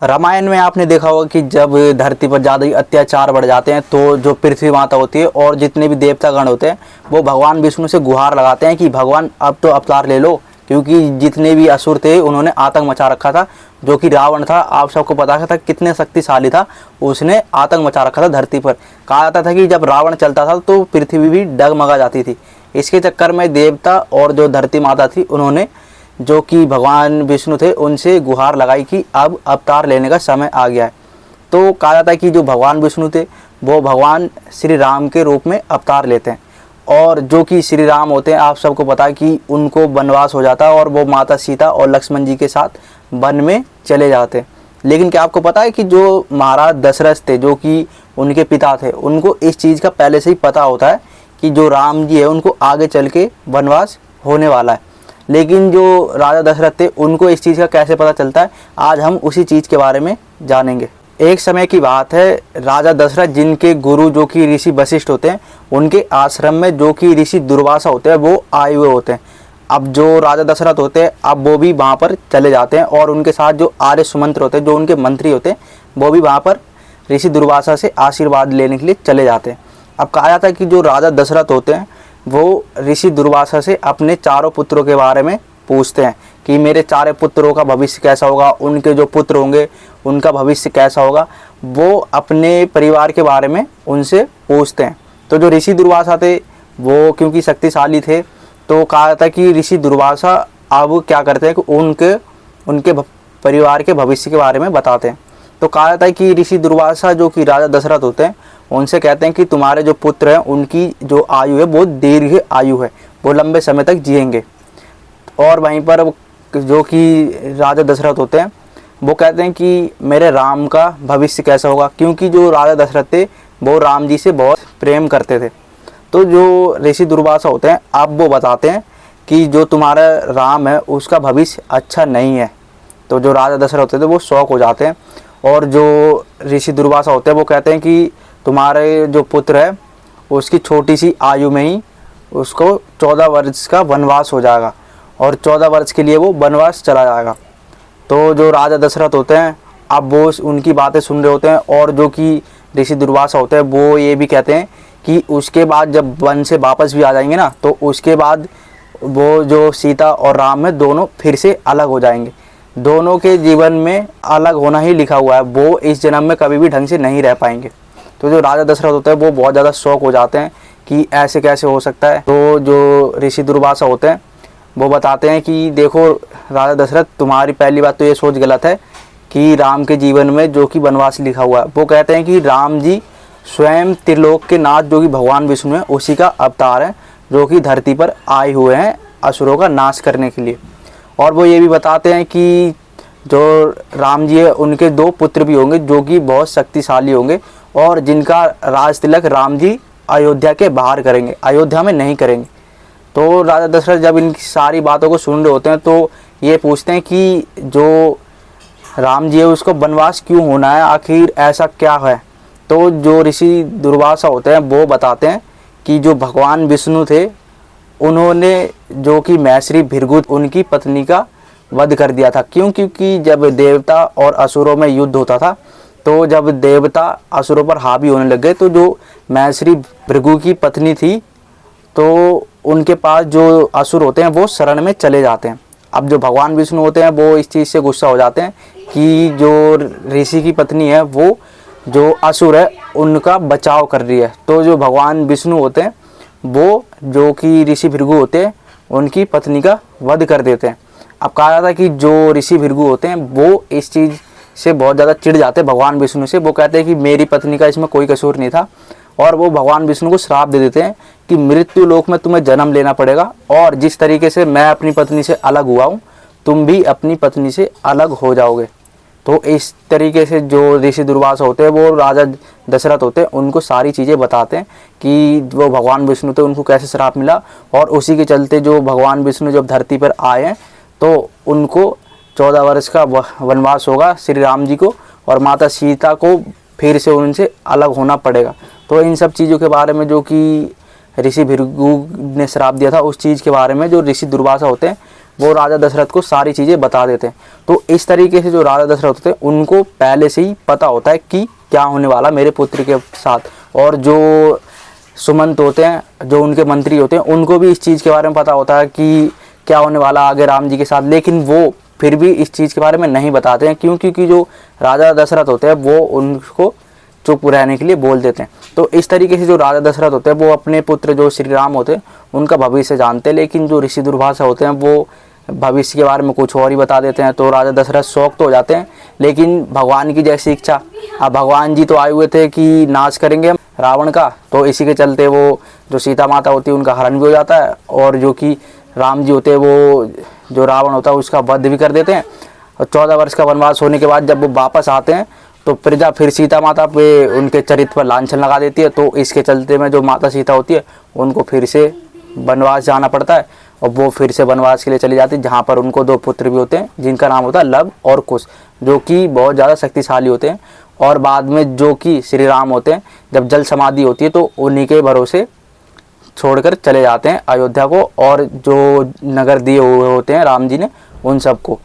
रामायण में आपने देखा होगा कि जब धरती पर ज़्यादा ही अत्याचार बढ़ जाते हैं तो जो पृथ्वी माता होती है और जितने भी देवतागण होते हैं वो भगवान विष्णु से गुहार लगाते हैं कि भगवान अब तो अवतार ले लो, क्योंकि जितने भी असुर थे उन्होंने आतंक मचा रखा था। जो कि रावण था, आप सबको पता था कितने शक्तिशाली था, उसने आतंक मचा रखा था धरती पर। कहा जाता था कि जब रावण चलता था तो पृथ्वी भी डगमगा जाती थी। इसके चक्कर में देवता और जो धरती माता थी उन्होंने, जो कि भगवान विष्णु थे, उनसे गुहार लगाई कि अब अवतार लेने का समय आ गया है। तो कहा जाता है कि जो भगवान विष्णु थे वो भगवान श्री राम के रूप में अवतार लेते हैं। और जो कि श्री राम होते हैं, आप सबको पता है कि उनको वनवास हो जाता है और वो माता सीता और लक्ष्मण जी के साथ वन में चले जाते हैं। लेकिन क्या आपको पता है कि जो महाराज दशरथ थे, जो कि उनके पिता थे, उनको इस चीज़ का पहले से ही पता होता है कि जो राम जी है उनको आगे चल के वनवास होने वाला है। लेकिन जो राजा दशरथ थे उनको इस चीज़ का कैसे पता चलता है, आज हम उसी चीज़ के बारे में जानेंगे। एक समय की बात है, राजा दशरथ जिनके गुरु जो कि ऋषि वशिष्ठ होते हैं, उनके आश्रम में जो कि ऋषि दुर्वासा होते हैं वो आए हुए होते हैं। अब जो राजा दशरथ होते हैं, अब वो भी वहाँ पर चले जाते हैं और उनके साथ जो आर्य सुमंत्र होते हैं, जो उनके मंत्री होते हैं, वो भी वहाँ पर ऋषि दुर्वासा से आशीर्वाद लेने के लिए चले जाते हैं। अब कहा जाता है कि जो राजा दशरथ होते हैं वो ऋषि दुर्वासा से अपने चारों पुत्रों के बारे में पूछते हैं कि मेरे चारों पुत्रों का भविष्य कैसा होगा, उनके जो पुत्र होंगे उनका भविष्य कैसा होगा। वो अपने परिवार के बारे में उनसे पूछते हैं। तो जो ऋषि दुर्वासा थे वो क्योंकि शक्तिशाली थे, तो कहा जाता है कि ऋषि दुर्वासा अब क्या करते हैं कि उनके परिवार के भविष्य के बारे में बताते हैं। तो कहा जाता है कि ऋषि दुर्वासा जो कि राजा दशरथ होते हैं उनसे कहते हैं कि तुम्हारे जो पुत्र हैं उनकी जो आयु है वो दीर्घ आयु है, वो लंबे समय तक जिएंगे। और वहीं पर जो कि राजा दशरथ होते हैं वो कहते हैं कि मेरे राम का भविष्य कैसा होगा, क्योंकि जो राजा दशरथ थे वो राम जी से बहुत प्रेम करते थे। तो जो ऋषि दुर्वासा होते हैं अब वो बताते हैं कि जो तुम्हारा राम है उसका भविष्य अच्छा नहीं है। तो जो राजा दशरथ होते थे वो शौक हो जाते हैं और जो ऋषि दुर्वासा होते हैं वो कहते हैं कि तुम्हारे जो पुत्र है उसकी छोटी सी आयु में ही उसको 14 वर्ष का वनवास हो जाएगा और 14 वर्ष के लिए वो वनवास चला जाएगा। तो जो राजा दशरथ होते हैं अब वो उनकी बातें सुन रहे होते हैं और जो कि ऋषि दुर्वासा होते हैं वो ये भी कहते हैं कि उसके बाद जब वन से वापस भी आ जाएंगे ना, तो उसके बाद वो जो सीता और राम है दोनों फिर से अलग हो जाएंगे। दोनों के जीवन में अलग होना ही लिखा हुआ है, वो इस जन्म में कभी भी ढंग से नहीं रह पाएंगे। तो जो राजा दशरथ होते हैं वो बहुत ज़्यादा शौक हो जाते हैं कि ऐसे कैसे हो सकता है। तो जो ऋषि दुर्वासा होते हैं वो बताते हैं कि देखो राजा दशरथ, तुम्हारी पहली बात तो ये सोच गलत है कि राम के जीवन में जो कि वनवास लिखा हुआ है। वो कहते हैं कि राम जी स्वयं त्रिलोक के नाथ जो कि भगवान विष्णु है उसी का अवतार है, जो कि धरती पर आए हुए हैं असुरों का नाश करने के लिए। और वो ये भी बताते हैं कि जो राम जी है उनके 2 पुत्र भी होंगे जो कि बहुत शक्तिशाली होंगे और जिनका राज तिलक राम जी अयोध्या के बाहर करेंगे, अयोध्या में नहीं करेंगे। तो राजा दशरथ जब इन सारी बातों को सुन रहे होते हैं तो ये पूछते हैं कि जो राम जी है उसको वनवास क्यों होना है, आखिर ऐसा क्या है। तो जो ऋषि दुर्वासा होते हैं वो बताते हैं कि जो भगवान विष्णु थे उन्होंने जो कि मैश्री भृगु उनकी पत्नी का वध कर दिया था। क्योंकि जब देवता और असुरों में युद्ध होता था, तो जब देवता असुरों पर हावी होने लग गए तो जो मैश्री भृगु की पत्नी थी तो उनके पास जो असुर होते हैं वो शरण में चले जाते हैं। अब जो भगवान विष्णु होते हैं वो इस चीज़ से गुस्सा हो जाते हैं कि जो ऋषि की पत्नी है वो जो असुर है उनका बचाव कर रही है। तो जो भगवान विष्णु होते हैं वो जो कि ऋषि भृगु होते हैं उनकी पत्नी का वध कर देते हैं। अब कहा जाता है कि जो ऋषि भृगु होते हैं वो इस चीज़ से बहुत ज़्यादा चिढ़ जाते हैं भगवान विष्णु से। वो कहते हैं कि मेरी पत्नी का इसमें कोई कसूर नहीं था और वो भगवान विष्णु को श्राप दे देते हैं कि मृत्यु लोक में तुम्हें जन्म लेना पड़ेगा और जिस तरीके से मैं अपनी पत्नी से अलग हुआ हूँ तुम भी अपनी पत्नी से अलग हो जाओगे। तो इस तरीके से जो ऋषि दुर्वासा होते हैं वो राजा दशरथ होते हैं उनको सारी चीज़ें बताते हैं कि वो भगवान विष्णु थे उनको कैसे श्राप मिला और उसी के चलते जो भगवान विष्णु जब धरती पर आए हैं तो उनको 14 वर्ष का वनवास होगा श्री राम जी को और माता सीता को फिर से उनसे अलग होना पड़ेगा। तो इन सब चीज़ों के बारे में जो कि ऋषि भृगु ने श्राप दिया था उस चीज़ के बारे में जो ऋषि दुर्वासा होते हैं वो राजा दशरथ को सारी चीज़ें बता देते हैं। तो इस तरीके से जो राजा दशरथ होते हैं उनको पहले से ही पता होता है कि क्या होने वाला मेरे पुत्र के साथ। और जो सुमंत होते हैं, जो उनके मंत्री होते हैं, उनको भी इस चीज़ के बारे में पता होता है कि क्या होने वाला आगे राम जी के साथ, लेकिन वो फिर भी इस चीज़ के बारे में नहीं बताते हैं। क्यों? क्योंकि जो राजा दशरथ होते हैं वो उनको चुप रहने के लिए बोल देते हैं। तो इस तरीके से जो राजा दशरथ होते हैं वो अपने पुत्र जो श्री राम होते हैं उनका भविष्य जानते हैं, लेकिन जो ऋषि दुर्वासा होते हैं वो भविष्य के बारे में कुछ और ही बता देते हैं। तो राजा दशरथ शौक तो हो जाते हैं, लेकिन भगवान की जैसी इच्छा, अब भगवान जी तो आए हुए थे कि नाश करेंगे रावण का, तो इसी के चलते वो जो सीता माता होती है उनका हरण भी हो जाता है, और जो कि राम जी होते हैं वो जो रावण होता है उसका वध भी कर देते हैं। और 14 वर्ष का वनवास होने के बाद जब वो वापस आते हैं तो प्रजा फिर सीता माता पे उनके चरित्र पर लांछन लगा देती है। तो इसके चलते में जो माता सीता होती है उनको फिर से वनवास जाना पड़ता है, और वो फिर से वनवास के लिए चली जाती है, जहाँ पर उनको 2 पुत्र भी होते हैं जिनका नाम होता है लव और कुश, जो कि बहुत ज़्यादा शक्तिशाली होते हैं। और बाद में जो कि श्री राम होते हैं, जब जल समाधि होती है तो उन्हीं के भरोसे छोड़कर चले जाते हैं अयोध्या को, और जो नगर दिए हुए होते हैं राम जी ने उन सबको।